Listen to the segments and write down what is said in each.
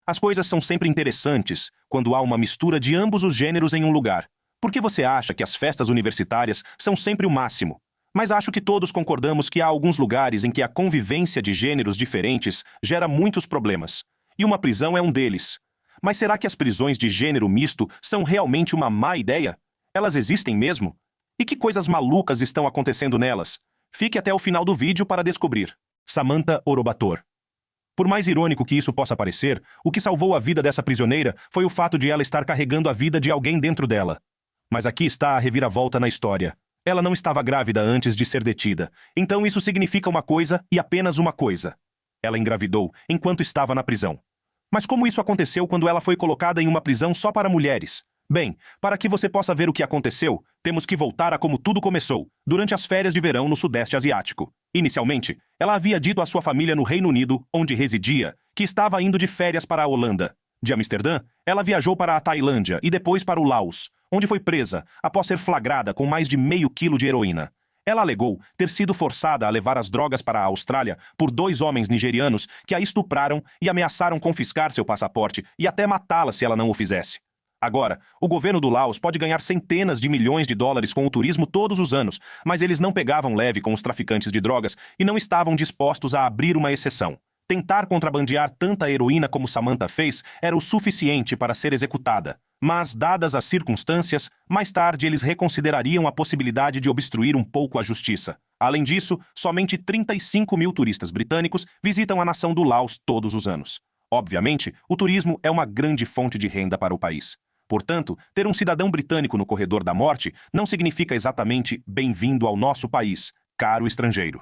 As coisas são sempre interessantes quando há uma mistura de ambos os gêneros em um lugar. Por que você acha que as festas universitárias são sempre o máximo? Mas acho que todos concordamos que há alguns lugares em que a convivência de gêneros diferentes gera muitos problemas. E uma prisão é um deles. Mas será que as prisões de gênero misto são realmente uma má ideia? Elas existem mesmo? E que coisas malucas estão acontecendo nelas? Fique até o final do vídeo para descobrir. Samantha Orobator. Por mais irônico que isso possa parecer, o que salvou a vida dessa prisioneira foi o fato de ela estar carregando a vida de alguém dentro dela. Mas aqui está a reviravolta na história. Ela não estava grávida antes de ser detida. Então isso significa uma coisa e apenas uma coisa. Ela engravidou enquanto estava na prisão. Mas como isso aconteceu quando ela foi colocada em uma prisão só para mulheres? Bem, para que você possa ver o que aconteceu, temos que voltar a como tudo começou, durante as férias de verão no Sudeste Asiático. Inicialmente, ela havia dito à sua família no Reino Unido, onde residia, que estava indo de férias para a Holanda. De Amsterdã, ela viajou para a Tailândia e depois para o Laos, onde foi presa após ser flagrada com mais de meio quilo de heroína. Ela alegou ter sido forçada a levar as drogas para a Austrália por 2 homens nigerianos que a estupraram e ameaçaram confiscar seu passaporte e até matá-la se ela não o fizesse. Agora, o governo do Laos pode ganhar centenas de milhões de dólares com o turismo todos os anos, mas eles não pegavam leve com os traficantes de drogas e não estavam dispostos a abrir uma exceção. Tentar contrabandear tanta heroína como Samantha fez era o suficiente para ser executada. Mas, dadas as circunstâncias, mais tarde eles reconsiderariam a possibilidade de obstruir um pouco a justiça. Além disso, somente 35 mil turistas britânicos visitam a nação do Laos todos os anos. Obviamente, o turismo é uma grande fonte de renda para o país. Portanto, ter um cidadão britânico no corredor da morte não significa exatamente bem-vindo ao nosso país, caro estrangeiro.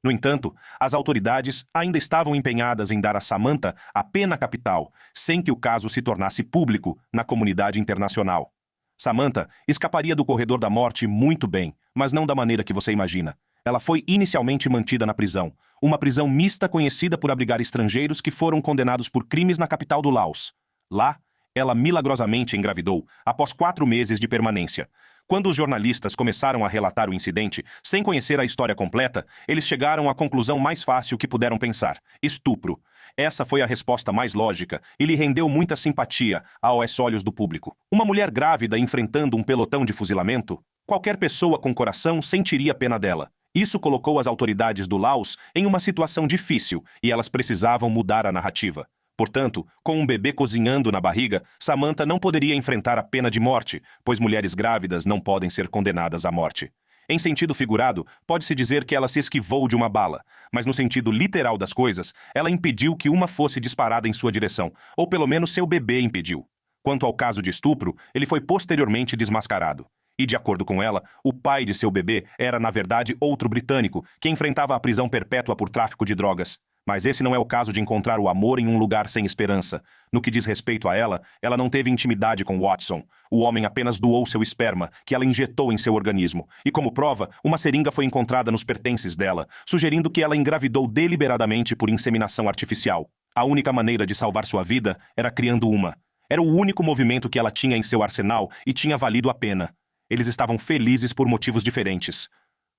No entanto, as autoridades ainda estavam empenhadas em dar a Samantha a pena capital, sem que o caso se tornasse público na comunidade internacional. Samantha escaparia do corredor da morte muito bem, mas não da maneira que você imagina. Ela foi inicialmente mantida na prisão, uma prisão mista conhecida por abrigar estrangeiros que foram condenados por crimes na capital do Laos. Lá, ela milagrosamente engravidou, após 4 meses de permanência. Quando os jornalistas começaram a relatar o incidente, sem conhecer a história completa, eles chegaram à conclusão mais fácil que puderam pensar: estupro. Essa foi a resposta mais lógica e lhe rendeu muita simpatia aos olhos do público. Uma mulher grávida enfrentando um pelotão de fuzilamento? Qualquer pessoa com coração sentiria pena dela. Isso colocou as autoridades do Laos em uma situação difícil e elas precisavam mudar a narrativa. Portanto, com um bebê cozinhando na barriga, Samantha não poderia enfrentar a pena de morte, pois mulheres grávidas não podem ser condenadas à morte. Em sentido figurado, pode-se dizer que ela se esquivou de uma bala, mas no sentido literal das coisas, ela impediu que uma fosse disparada em sua direção, ou pelo menos seu bebê impediu. Quanto ao caso de estupro, ele foi posteriormente desmascarado. E, de acordo com ela, o pai de seu bebê era, na verdade, outro britânico, que enfrentava a prisão perpétua por tráfico de drogas. Mas esse não é o caso de encontrar o amor em um lugar sem esperança. No que diz respeito a ela não teve intimidade com Watson. O homem apenas doou seu esperma, que ela injetou em seu organismo. E como prova, uma seringa foi encontrada nos pertences dela, sugerindo que ela engravidou deliberadamente por inseminação artificial. A única maneira de salvar sua vida era criando uma. Era o único movimento que ela tinha em seu arsenal e tinha valido a pena. Eles estavam felizes por motivos diferentes.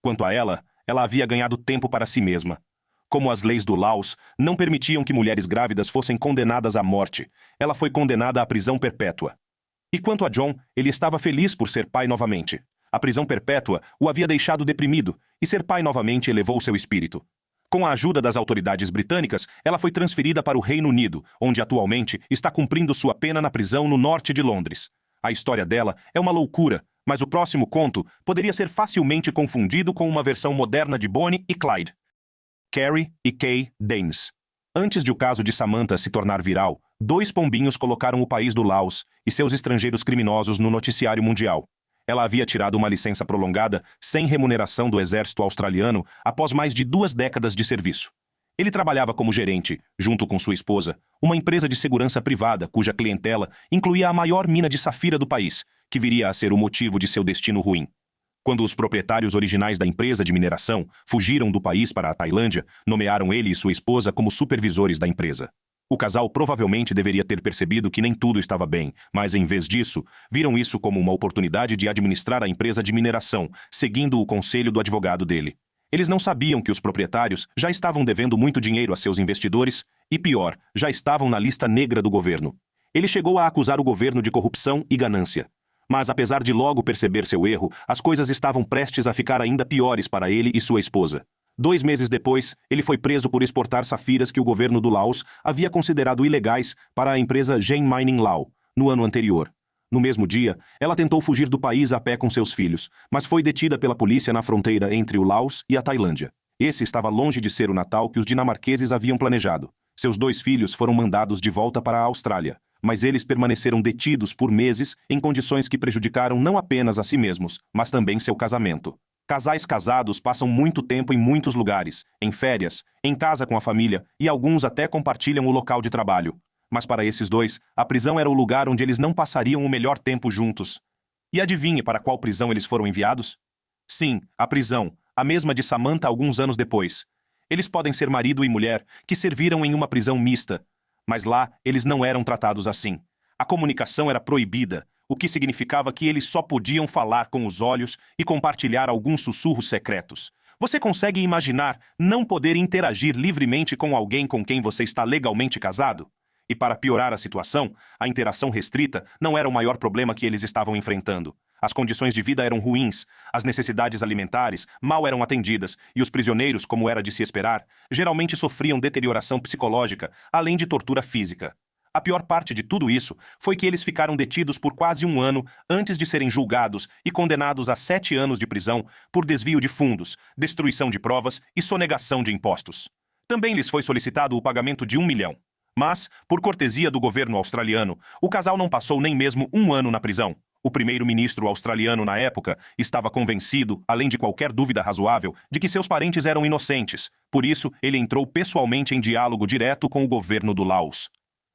Quanto a ela havia ganhado tempo para si mesma. Como as leis do Laos não permitiam que mulheres grávidas fossem condenadas à morte, ela foi condenada à prisão perpétua. E quanto a John, ele estava feliz por ser pai novamente. A prisão perpétua o havia deixado deprimido, e ser pai novamente elevou seu espírito. Com a ajuda das autoridades britânicas, ela foi transferida para o Reino Unido, onde atualmente está cumprindo sua pena na prisão no norte de Londres. A história dela é uma loucura, mas o próximo conto poderia ser facilmente confundido com uma versão moderna de Bonnie e Clyde. Carrie e Kay Danes. Antes de o caso de Samantha se tornar viral, 2 pombinhos colocaram o país do Laos e seus estrangeiros criminosos no noticiário mundial. Ela havia tirado uma licença prolongada, sem remuneração do exército australiano, após mais de 2 décadas de serviço. Ele trabalhava como gerente, junto com sua esposa, uma empresa de segurança privada cuja clientela incluía a maior mina de safira do país, que viria a ser o motivo de seu destino ruim. Quando os proprietários originais da empresa de mineração fugiram do país para a Tailândia, nomearam ele e sua esposa como supervisores da empresa. O casal provavelmente deveria ter percebido que nem tudo estava bem, mas em vez disso, viram isso como uma oportunidade de administrar a empresa de mineração, seguindo o conselho do advogado dele. Eles não sabiam que os proprietários já estavam devendo muito dinheiro a seus investidores, E pior, já estavam na lista negra do governo. Ele chegou a acusar o governo de corrupção e ganância. Mas apesar de logo perceber seu erro, as coisas estavam prestes a ficar ainda piores para ele e sua esposa. 2 meses depois, ele foi preso por exportar safiras que o governo do Laos havia considerado ilegais para a empresa Gen Mining Lao, no ano anterior. No mesmo dia, ela tentou fugir do país a pé com seus filhos, mas foi detida pela polícia na fronteira entre o Laos e a Tailândia. Esse estava longe de ser o Natal que os dinamarqueses haviam planejado. Seus 2 filhos foram mandados de volta para a Austrália, mas eles permaneceram detidos por meses em condições que prejudicaram não apenas a si mesmos, mas também seu casamento. Casais casados passam muito tempo em muitos lugares, em férias, em casa com a família, e alguns até compartilham o local de trabalho. Mas para esses 2, a prisão era o lugar onde eles não passariam o melhor tempo juntos. E adivinhe para qual prisão eles foram enviados? Sim, a prisão, a mesma de Samantha alguns anos depois. Eles podem ser marido e mulher, que serviram em uma prisão mista. Mas lá, eles não eram tratados assim. A comunicação era proibida, o que significava que eles só podiam falar com os olhos e compartilhar alguns sussurros secretos. Você consegue imaginar não poder interagir livremente com alguém com quem você está legalmente casado? E para piorar a situação, a interação restrita não era o maior problema que eles estavam enfrentando. As condições de vida eram ruins, as necessidades alimentares mal eram atendidas e os prisioneiros, como era de se esperar, geralmente sofriam deterioração psicológica, além de tortura física. A pior parte de tudo isso foi que eles ficaram detidos por quase 1 ano antes de serem julgados e condenados a 7 anos de prisão por desvio de fundos, destruição de provas e sonegação de impostos. Também lhes foi solicitado o pagamento de 1 milhão. Mas, por cortesia do governo australiano, o casal não passou nem mesmo 1 ano na prisão. O primeiro-ministro australiano na época estava convencido, além de qualquer dúvida razoável, de que seus parentes eram inocentes. Por isso, ele entrou pessoalmente em diálogo direto com o governo do Laos.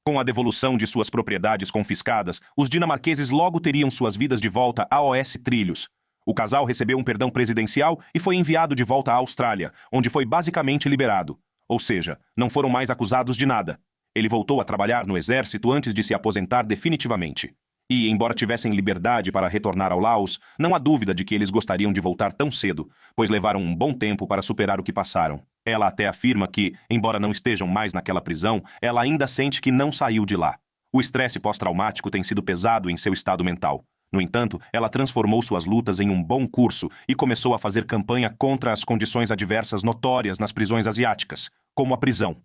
Com a devolução de suas propriedades confiscadas, os dinamarqueses logo teriam suas vidas de volta aos trilhos. O casal recebeu um perdão presidencial e foi enviado de volta à Austrália, onde foi basicamente liberado. Ou seja, não foram mais acusados de nada. Ele voltou a trabalhar no exército antes de se aposentar definitivamente. E, embora tivessem liberdade para retornar ao Laos, não há dúvida de que eles gostariam de voltar tão cedo, pois levaram um bom tempo para superar o que passaram. Ela até afirma que, embora não estejam mais naquela prisão, ela ainda sente que não saiu de lá. O estresse pós-traumático tem sido pesado em seu estado mental. No entanto, ela transformou suas lutas em um bom curso e começou a fazer campanha contra as condições adversas notórias nas prisões asiáticas, como a prisão.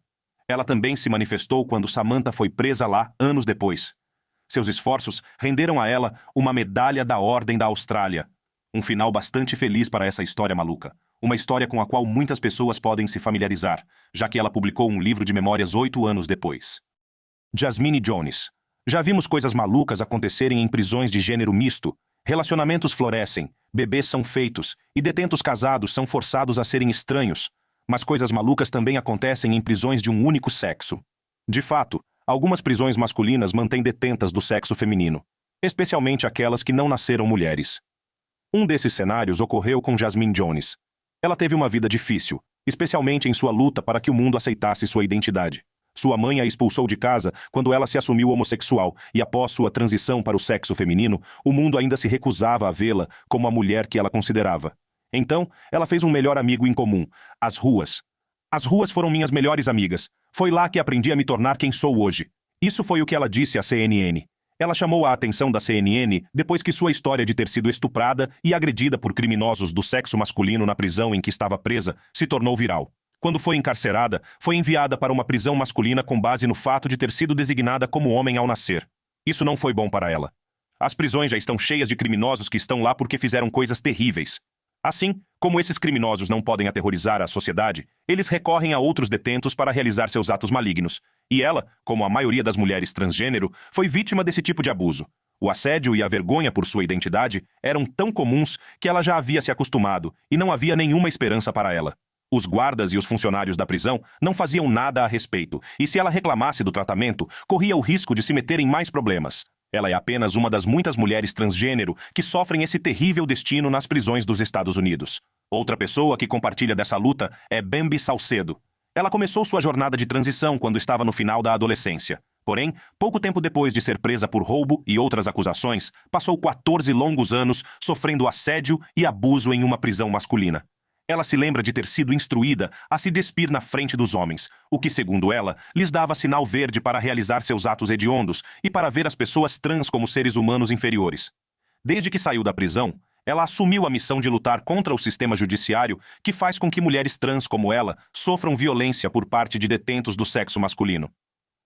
Ela também se manifestou quando Samantha foi presa lá anos depois. Seus esforços renderam a ela uma medalha da Ordem da Austrália. Um final bastante feliz para essa história maluca. Uma história com a qual muitas pessoas podem se familiarizar, já que ela publicou um livro de memórias 8 anos depois. Jasmine Jones. Já vimos coisas malucas acontecerem em prisões de gênero misto. Relacionamentos florescem, bebês são feitos e detentos casados são forçados a serem estranhos. Mas coisas malucas também acontecem em prisões de um único sexo. De fato, algumas prisões masculinas mantêm detentas do sexo feminino, especialmente aquelas que não nasceram mulheres. Um desses cenários ocorreu com Jasmine Jones. Ela teve uma vida difícil, especialmente em sua luta para que o mundo aceitasse sua identidade. Sua mãe a expulsou de casa quando ela se assumiu homossexual e após sua transição para o sexo feminino, o mundo ainda se recusava a vê-la como a mulher que ela considerava. Então, ela fez um melhor amigo em comum, as ruas. As ruas foram minhas melhores amigas. Foi lá que aprendi a me tornar quem sou hoje. Isso foi o que ela disse à CNN. Ela chamou a atenção da CNN depois que sua história de ter sido estuprada e agredida por criminosos do sexo masculino na prisão em que estava presa se tornou viral. Quando foi encarcerada, foi enviada para uma prisão masculina com base no fato de ter sido designada como homem ao nascer. Isso não foi bom para ela. As prisões já estão cheias de criminosos que estão lá porque fizeram coisas terríveis. Assim, como esses criminosos não podem aterrorizar a sociedade, eles recorrem a outros detentos para realizar seus atos malignos. E ela, como a maioria das mulheres transgênero, foi vítima desse tipo de abuso. O assédio e a vergonha por sua identidade eram tão comuns que ela já havia se acostumado e não havia nenhuma esperança para ela. Os guardas e os funcionários da prisão não faziam nada a respeito, e se ela reclamasse do tratamento, corria o risco de se meter em mais problemas. Ela é apenas uma das muitas mulheres transgênero que sofrem esse terrível destino nas prisões dos Estados Unidos. Outra pessoa que compartilha dessa luta é Bambi Salcedo. Ela começou sua jornada de transição quando estava no final da adolescência. Porém, pouco tempo depois de ser presa por roubo e outras acusações, passou 14 longos anos sofrendo assédio e abuso em uma prisão masculina. Ela se lembra de ter sido instruída a se despir na frente dos homens, o que, segundo ela, lhes dava sinal verde para realizar seus atos hediondos e para ver as pessoas trans como seres humanos inferiores. Desde que saiu da prisão, ela assumiu a missão de lutar contra o sistema judiciário que faz com que mulheres trans como ela sofram violência por parte de detentos do sexo masculino.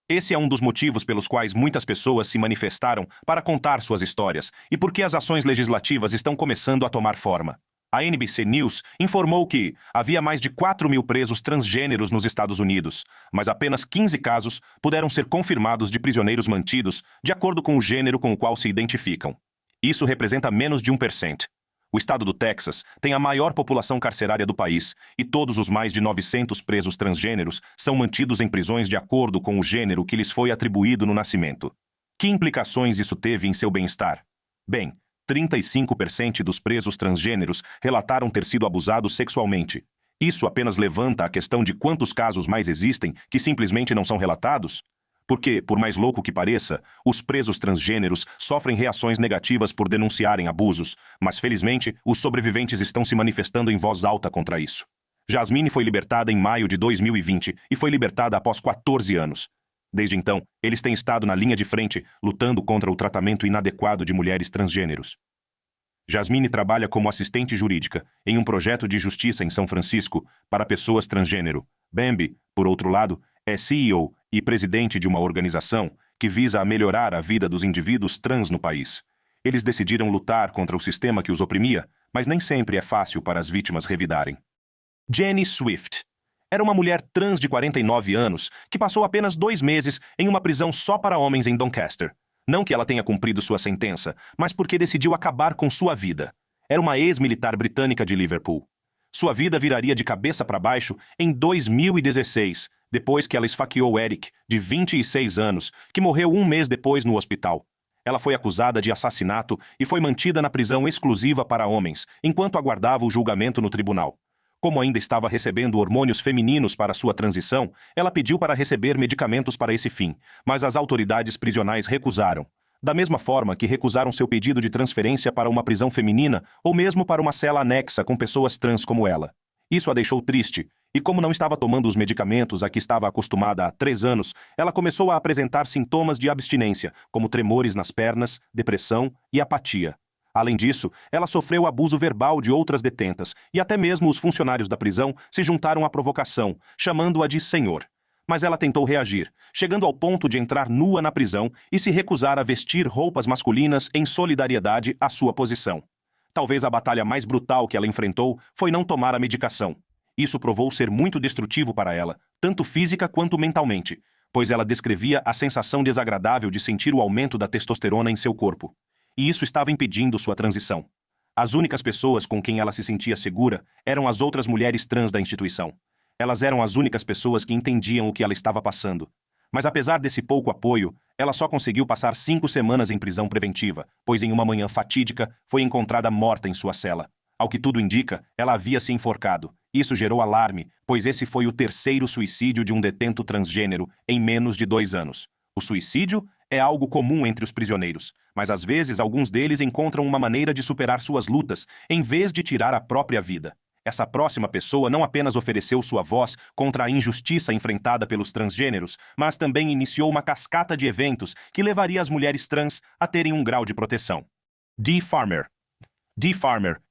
Esse é um dos motivos pelos quais muitas pessoas se manifestaram para contar suas histórias e porque as ações legislativas estão começando a tomar forma. A NBC News informou que havia mais de 4.000 presos transgêneros nos Estados Unidos, mas apenas 15 casos puderam ser confirmados de prisioneiros mantidos de acordo com o gênero com o qual se identificam. Isso representa menos de 1%. O estado do Texas tem a maior população carcerária do país e todos os mais de 900 presos transgêneros são mantidos em prisões de acordo com o gênero que lhes foi atribuído no nascimento. Que implicações isso teve em seu bem-estar? Bem, 35% dos presos transgêneros relataram ter sido abusados sexualmente. Isso apenas levanta a questão de quantos casos mais existem que simplesmente não são relatados? Porque, por mais louco que pareça, os presos transgêneros sofrem reações negativas por denunciarem abusos, mas felizmente os sobreviventes estão se manifestando em voz alta contra isso. Jasmine foi libertada em maio de 2020 e foi libertada após 14 anos. Desde então, eles têm estado na linha de frente, lutando contra o tratamento inadequado de mulheres transgêneros. Jasmine trabalha como assistente jurídica em um projeto de justiça em São Francisco para pessoas transgênero. Bambi, por outro lado, é CEO e presidente de uma organização que visa a melhorar a vida dos indivíduos trans no país. Eles decidiram lutar contra o sistema que os oprimia, mas nem sempre é fácil para as vítimas revidarem. Jenny Swift era uma mulher trans de 49 anos que passou apenas 2 meses em uma prisão só para homens em Doncaster. Não que ela tenha cumprido sua sentença, mas porque decidiu acabar com sua vida. Era uma ex-militar britânica de Liverpool. Sua vida viraria de cabeça para baixo em 2016, depois que ela esfaqueou Eric, de 26 anos, que morreu 1 mês depois no hospital. Ela foi acusada de assassinato e foi mantida na prisão exclusiva para homens, enquanto aguardava o julgamento no tribunal. Como ainda estava recebendo hormônios femininos para sua transição, ela pediu para receber medicamentos para esse fim, mas as autoridades prisionais recusaram. Da mesma forma que recusaram seu pedido de transferência para uma prisão feminina ou mesmo para uma cela anexa com pessoas trans como ela. Isso a deixou triste, e como não estava tomando os medicamentos a que estava acostumada há 3 anos, ela começou a apresentar sintomas de abstinência, como tremores nas pernas, depressão e apatia. Além disso, ela sofreu abuso verbal de outras detentas, e até mesmo os funcionários da prisão se juntaram à provocação, chamando-a de senhor. Mas ela tentou reagir, chegando ao ponto de entrar nua na prisão e se recusar a vestir roupas masculinas em solidariedade à sua posição. Talvez a batalha mais brutal que ela enfrentou foi não tomar a medicação. Isso provou ser muito destrutivo para ela, tanto física quanto mentalmente, pois ela descrevia a sensação desagradável de sentir o aumento da testosterona em seu corpo. E isso estava impedindo sua transição. As únicas pessoas com quem ela se sentia segura eram as outras mulheres trans da instituição. Elas eram as únicas pessoas que entendiam o que ela estava passando. Mas apesar desse pouco apoio, ela só conseguiu passar 5 semanas em prisão preventiva, pois em uma manhã fatídica foi encontrada morta em sua cela. Ao que tudo indica, ela havia se enforcado. Isso gerou alarme, pois esse foi o 3º suicídio de um detento transgênero em menos de 2 anos. O suicídio é algo comum entre os prisioneiros, mas às vezes alguns deles encontram uma maneira de superar suas lutas, em vez de tirar a própria vida. Essa próxima pessoa não apenas ofereceu sua voz contra a injustiça enfrentada pelos transgêneros, mas também iniciou uma cascata de eventos que levaria as mulheres trans a terem um grau de proteção. Dee Farmer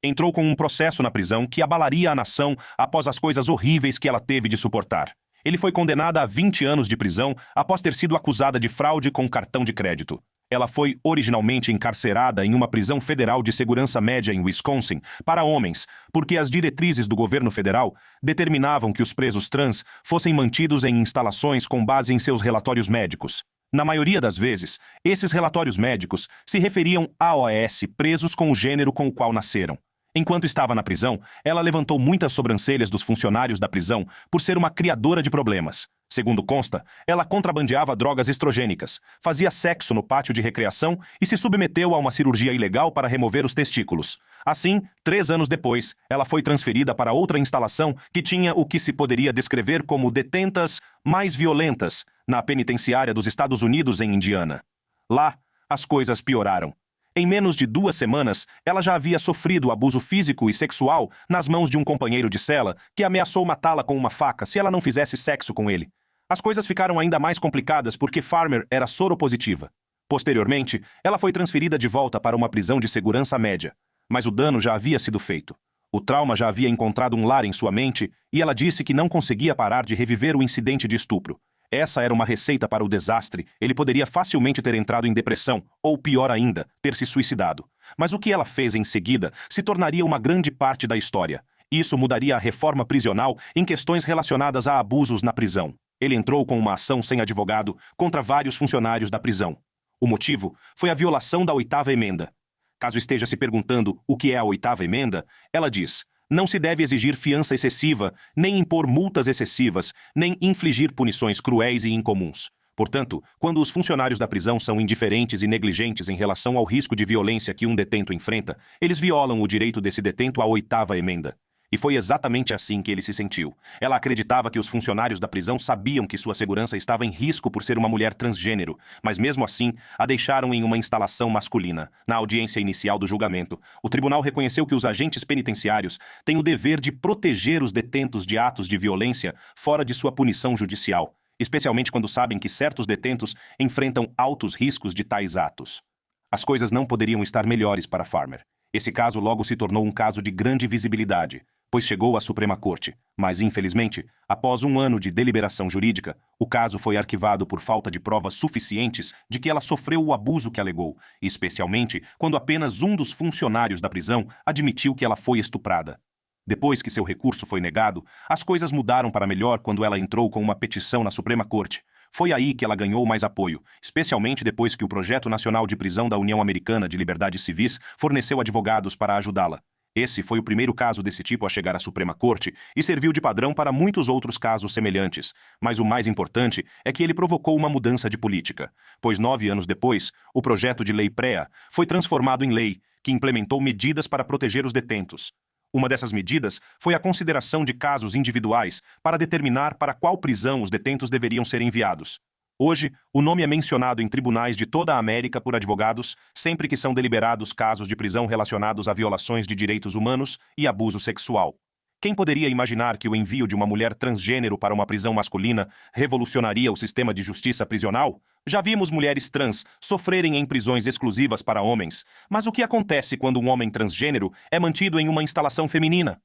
entrou com um processo na prisão que abalaria a nação após as coisas horríveis que ela teve de suportar. Ele foi condenada a 20 anos de prisão após ter sido acusada de fraude com cartão de crédito. Ela foi originalmente encarcerada em uma prisão federal de segurança média em Wisconsin para homens, porque as diretrizes do governo federal determinavam que os presos trans fossem mantidos em instalações com base em seus relatórios médicos. Na maioria das vezes, esses relatórios médicos se referiam a OS presos com o gênero com o qual nasceram. Enquanto estava na prisão, ela levantou muitas sobrancelhas dos funcionários da prisão por ser uma criadora de problemas. Segundo consta, ela contrabandeava drogas estrogênicas, fazia sexo no pátio de recreação e se submeteu a uma cirurgia ilegal para remover os testículos. Assim, 3 anos depois, ela foi transferida para outra instalação que tinha o que se poderia descrever como detentas mais violentas, na penitenciária dos Estados Unidos em Indiana. Lá, as coisas pioraram. Em menos de 2 semanas, ela já havia sofrido abuso físico e sexual nas mãos de um companheiro de cela que ameaçou matá-la com uma faca se ela não fizesse sexo com ele. As coisas ficaram ainda mais complicadas porque Farmer era soropositiva. Posteriormente, ela foi transferida de volta para uma prisão de segurança média. Mas o dano já havia sido feito. O trauma já havia encontrado um lar em sua mente e ela disse que não conseguia parar de reviver o incidente de estupro. Essa era uma receita para o desastre. Ele poderia facilmente ter entrado em depressão, ou pior ainda, ter se suicidado. Mas o que ela fez em seguida se tornaria uma grande parte da história. Isso mudaria a reforma prisional em questões relacionadas a abusos na prisão. Ele entrou com uma ação sem advogado contra vários funcionários da prisão. O motivo foi a violação da 8ª emenda. Caso esteja se perguntando o que é a 8ª emenda, ela diz: não se deve exigir fiança excessiva, nem impor multas excessivas, nem infligir punições cruéis e incomuns. Portanto, quando os funcionários da prisão são indiferentes e negligentes em relação ao risco de violência que um detento enfrenta, eles violam o direito desse detento à 8ª emenda. E foi exatamente assim que ele se sentiu. Ela acreditava que os funcionários da prisão sabiam que sua segurança estava em risco por ser uma mulher transgênero, mas mesmo assim, a deixaram em uma instalação masculina. Na audiência inicial do julgamento, o tribunal reconheceu que os agentes penitenciários têm o dever de proteger os detentos de atos de violência fora de sua punição judicial, especialmente quando sabem que certos detentos enfrentam altos riscos de tais atos. As coisas não poderiam estar melhores para Farmer. Esse caso logo se tornou um caso de grande visibilidade, pois chegou à Suprema Corte, mas, infelizmente, após 1 ano de deliberação jurídica, o caso foi arquivado por falta de provas suficientes de que ela sofreu o abuso que alegou, especialmente quando apenas um dos funcionários da prisão admitiu que ela foi estuprada. Depois que seu recurso foi negado, as coisas mudaram para melhor quando ela entrou com uma petição na Suprema Corte. Foi aí que ela ganhou mais apoio, especialmente depois que o Projeto Nacional de Prisão da União Americana de Liberdades Civis forneceu advogados para ajudá-la. Esse foi o primeiro caso desse tipo a chegar à Suprema Corte e serviu de padrão para muitos outros casos semelhantes. Mas o mais importante é que ele provocou uma mudança de política, pois 9 anos depois, o projeto de lei PREA foi transformado em lei, que implementou medidas para proteger os detentos. Uma dessas medidas foi a consideração de casos individuais para determinar para qual prisão os detentos deveriam ser enviados. Hoje, o nome é mencionado em tribunais de toda a América por advogados sempre que são deliberados casos de prisão relacionados a violações de direitos humanos e abuso sexual. Quem poderia imaginar que o envio de uma mulher transgênero para uma prisão masculina revolucionaria o sistema de justiça prisional? Já vimos mulheres trans sofrerem em prisões exclusivas para homens, mas o que acontece quando um homem transgênero é mantido em uma instalação feminina?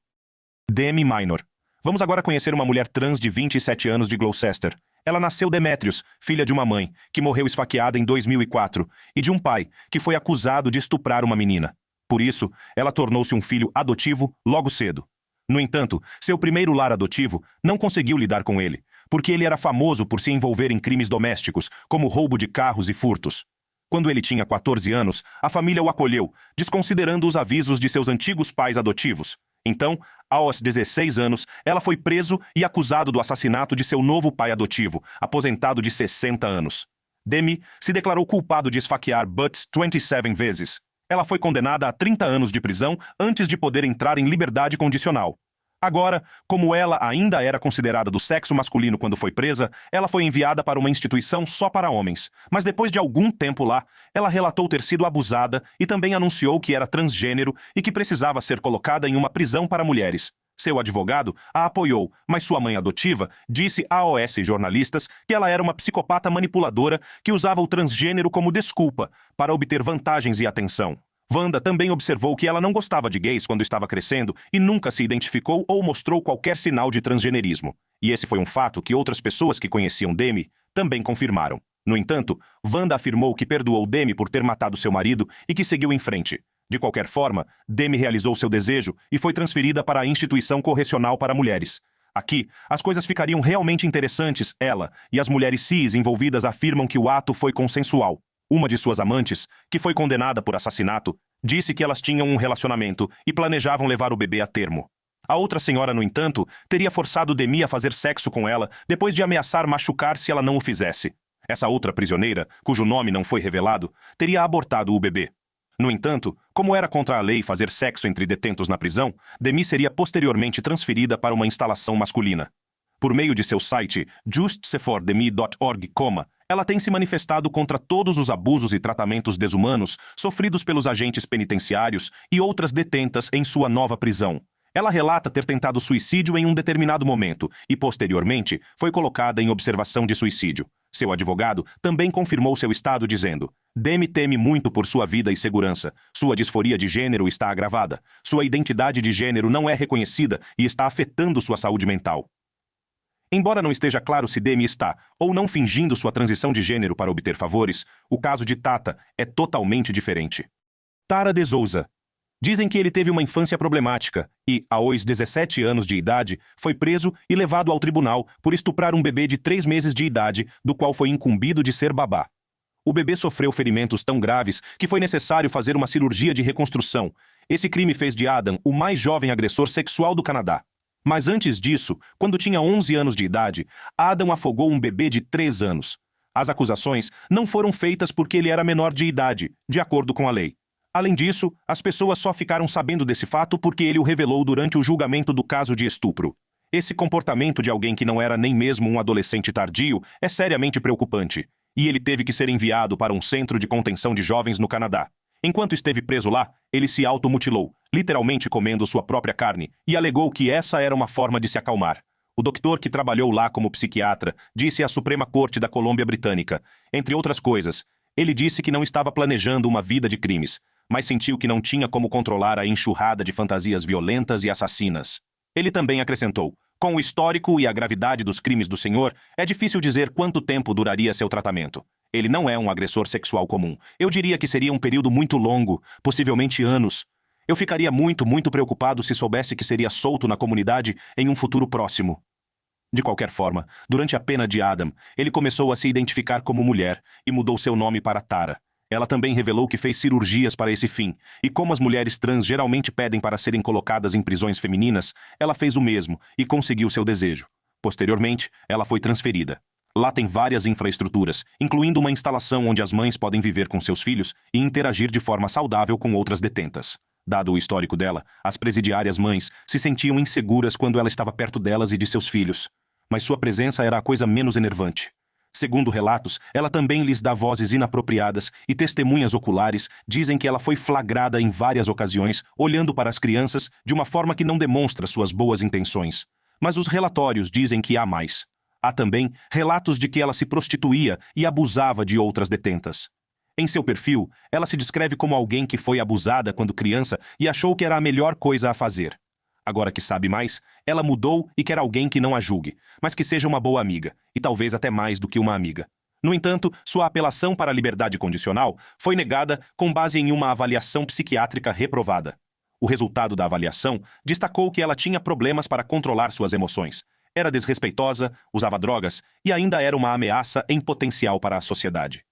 Demi Minor. Vamos agora conhecer uma mulher trans de 27 anos de Gloucester. Ela nasceu Demetrius, filha de uma mãe, que morreu esfaqueada em 2004, e de um pai, que foi acusado de estuprar uma menina. Por isso, ela tornou-se um filho adotivo logo cedo. No entanto, seu primeiro lar adotivo não conseguiu lidar com ele, porque ele era famoso por se envolver em crimes domésticos, como roubo de carros e furtos. Quando ele tinha 14 anos, a família o acolheu, desconsiderando os avisos de seus antigos pais adotivos. Então, aos 16 anos, ela foi preso e acusado do assassinato de seu novo pai adotivo, aposentado de 60 anos. Demi se declarou culpado de esfaquear Butts 27 vezes. Ela foi condenada a 30 anos de prisão antes de poder entrar em liberdade condicional. Agora, como ela ainda era considerada do sexo masculino quando foi presa, ela foi enviada para uma instituição só para homens. Mas depois de algum tempo lá, ela relatou ter sido abusada e também anunciou que era transgênero e que precisava ser colocada em uma prisão para mulheres. Seu advogado a apoiou, mas sua mãe adotiva disse a OS jornalistas que ela era uma psicopata manipuladora que usava o transgênero como desculpa para obter vantagens e atenção. Wanda também observou que ela não gostava de gays quando estava crescendo e nunca se identificou ou mostrou qualquer sinal de transgenerismo. E esse foi um fato que outras pessoas que conheciam Demi também confirmaram. No entanto, Wanda afirmou que perdoou Demi por ter matado seu marido e que seguiu em frente. De qualquer forma, Demi realizou seu desejo e foi transferida para a instituição correcional para mulheres. Aqui, as coisas ficariam realmente interessantes. Ela e as mulheres cis envolvidas afirmam que o ato foi consensual. Uma de suas amantes, que foi condenada por assassinato, disse que elas tinham um relacionamento e planejavam levar o bebê a termo. A outra senhora, no entanto, teria forçado Demi a fazer sexo com ela depois de ameaçar machucar se ela não o fizesse. Essa outra prisioneira, cujo nome não foi revelado, teria abortado o bebê. No entanto, como era contra a lei fazer sexo entre detentos na prisão, Demi seria posteriormente transferida para uma instalação masculina. Por meio de seu site justforDemi.org, Ela tem se manifestado contra todos os abusos e tratamentos desumanos sofridos pelos agentes penitenciários e outras detentas em sua nova prisão. Ela relata ter tentado suicídio em um determinado momento e, posteriormente, foi colocada em observação de suicídio. Seu advogado também confirmou seu estado dizendo: Demi teme muito por sua vida e segurança. Sua disforia de gênero está agravada. Sua identidade de gênero não é reconhecida e está afetando sua saúde mental. Embora não esteja claro se Demi está ou não fingindo sua transição de gênero para obter favores, o caso de Tata é totalmente diferente. Tara de Souza. Dizem que ele teve uma infância problemática e, aos 17 anos de idade, foi preso e levado ao tribunal por estuprar um bebê de 3 meses de idade, do qual foi incumbido de ser babá. O bebê sofreu ferimentos tão graves que foi necessário fazer uma cirurgia de reconstrução. Esse crime fez de Adam o mais jovem agressor sexual do Canadá. Mas antes disso, quando tinha 11 anos de idade, Adam afogou um bebê de 3 anos. As acusações não foram feitas porque ele era menor de idade, de acordo com a lei. Além disso, as pessoas só ficaram sabendo desse fato porque ele o revelou durante o julgamento do caso de estupro. Esse comportamento de alguém que não era nem mesmo um adolescente tardio é seriamente preocupante, e ele teve que ser enviado para um centro de contenção de jovens no Canadá. Enquanto esteve preso lá, ele se automutilou, literalmente comendo sua própria carne, e alegou que essa era uma forma de se acalmar. O doutor que trabalhou lá como psiquiatra disse à Suprema Corte da Colômbia Britânica, entre outras coisas, ele disse que não estava planejando uma vida de crimes, mas sentiu que não tinha como controlar a enxurrada de fantasias violentas e assassinas. Ele também acrescentou: com o histórico e a gravidade dos crimes do senhor, é difícil dizer quanto tempo duraria seu tratamento. Ele não é um agressor sexual comum. Eu diria que seria um período muito longo, possivelmente anos. Eu ficaria muito preocupado se soubesse que seria solto na comunidade em um futuro próximo. De qualquer forma, durante a pena de Adam, ele começou a se identificar como mulher e mudou seu nome para Tara. Ela também revelou que fez cirurgias para esse fim, e como as mulheres trans geralmente pedem para serem colocadas em prisões femininas, ela fez o mesmo e conseguiu seu desejo. Posteriormente, ela foi transferida. Lá tem várias infraestruturas, incluindo uma instalação onde as mães podem viver com seus filhos e interagir de forma saudável com outras detentas. Dado o histórico dela, as presidiárias mães se sentiam inseguras quando ela estava perto delas e de seus filhos. Mas sua presença era a coisa menos enervante. Segundo relatos, ela também lhes dá vozes inapropriadas e testemunhas oculares dizem que ela foi flagrada em várias ocasiões olhando para as crianças de uma forma que não demonstra suas boas intenções. Mas os relatórios dizem que há mais. Há também relatos de que ela se prostituía e abusava de outras detentas. Em seu perfil, ela se descreve como alguém que foi abusada quando criança e achou que era a melhor coisa a fazer. Agora que sabe mais, ela mudou e quer alguém que não a julgue, mas que seja uma boa amiga, e talvez até mais do que uma amiga. No entanto, sua apelação para a liberdade condicional foi negada com base em uma avaliação psiquiátrica reprovada. O resultado da avaliação destacou que ela tinha problemas para controlar suas emoções, era desrespeitosa, usava drogas e ainda era uma ameaça em potencial para a sociedade.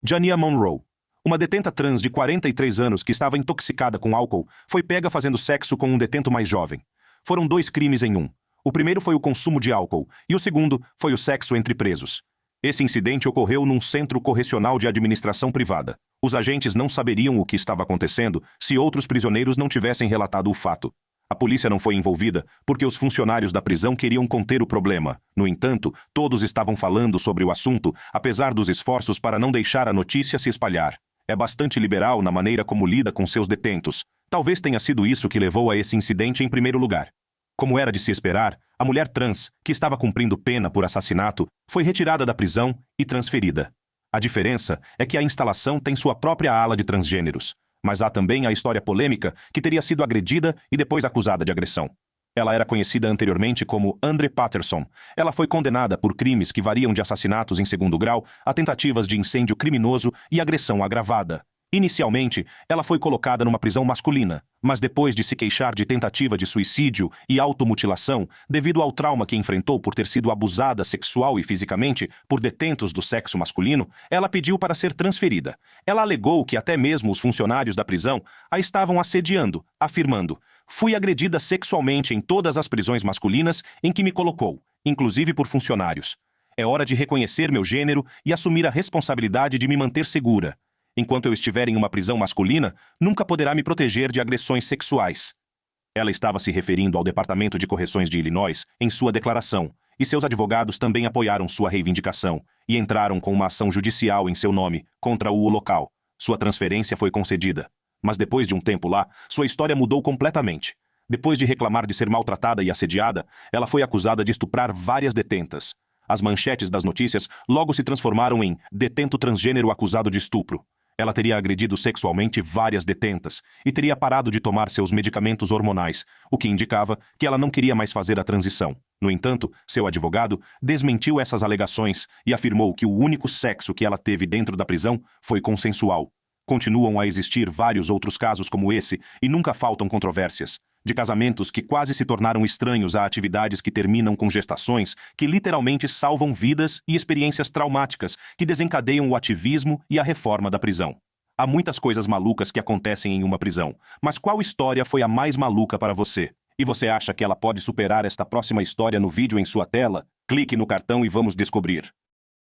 Jania Monroe, uma detenta trans de 43 anos que estava intoxicada com álcool, foi pega fazendo sexo com um detento mais jovem. Foram 2 crimes em um. O primeiro foi o consumo de álcool e o segundo foi o sexo entre presos. Esse incidente ocorreu num centro correcional de administração privada. Os agentes não saberiam o que estava acontecendo se outros prisioneiros não tivessem relatado o fato. A polícia não foi envolvida porque os funcionários da prisão queriam conter o problema. No entanto, todos estavam falando sobre o assunto, apesar dos esforços para não deixar a notícia se espalhar. É bastante liberal na maneira como lida com seus detentos. Talvez tenha sido isso que levou a esse incidente em primeiro lugar. Como era de se esperar, a mulher trans, que estava cumprindo pena por assassinato, foi retirada da prisão e transferida. A diferença é que a instalação tem sua própria ala de transgêneros. Mas há também a história polêmica que teria sido agredida e depois acusada de agressão. Ela era conhecida anteriormente como Andre Patterson. Ela foi condenada por crimes que variam de assassinatos em 2º grau a tentativas de incêndio criminoso e agressão agravada. Inicialmente, ela foi colocada numa prisão masculina, mas depois de se queixar de tentativa de suicídio e automutilação, devido ao trauma que enfrentou por ter sido abusada sexual e fisicamente por detentos do sexo masculino, ela pediu para ser transferida. Ela alegou que até mesmo os funcionários da prisão a estavam assediando, afirmando: "Fui agredida sexualmente em todas as prisões masculinas em que me colocou, inclusive por funcionários. É hora de reconhecer meu gênero e assumir a responsabilidade de me manter segura. Enquanto eu estiver em uma prisão masculina, nunca poderá me proteger de agressões sexuais." Ela estava se referindo ao Departamento de Correções de Illinois em sua declaração, e seus advogados também apoiaram sua reivindicação. e entraram com uma ação judicial em seu nome contra o local. Sua transferência foi concedida. Mas depois de um tempo lá, sua história mudou completamente. Depois de reclamar de ser maltratada e assediada, ela foi acusada de estuprar várias detentas. As manchetes das notícias logo se transformaram em detento transgênero acusado de estupro. Ela teria agredido sexualmente várias detentas e teria parado de tomar seus medicamentos hormonais, o que indicava que ela não queria mais fazer a transição. No entanto, seu advogado desmentiu essas alegações e afirmou que o único sexo que ela teve dentro da prisão foi consensual. Continuam a existir vários outros casos como esse e nunca faltam controvérsias. De casamentos que quase se tornaram estranhos a atividades que terminam com gestações que literalmente salvam vidas e experiências traumáticas que desencadeiam o ativismo e a reforma da prisão. Há muitas coisas malucas que acontecem em uma prisão, mas qual história foi a mais maluca para você? E você acha que ela pode superar esta próxima história no vídeo em sua tela? Clique no cartão e vamos descobrir.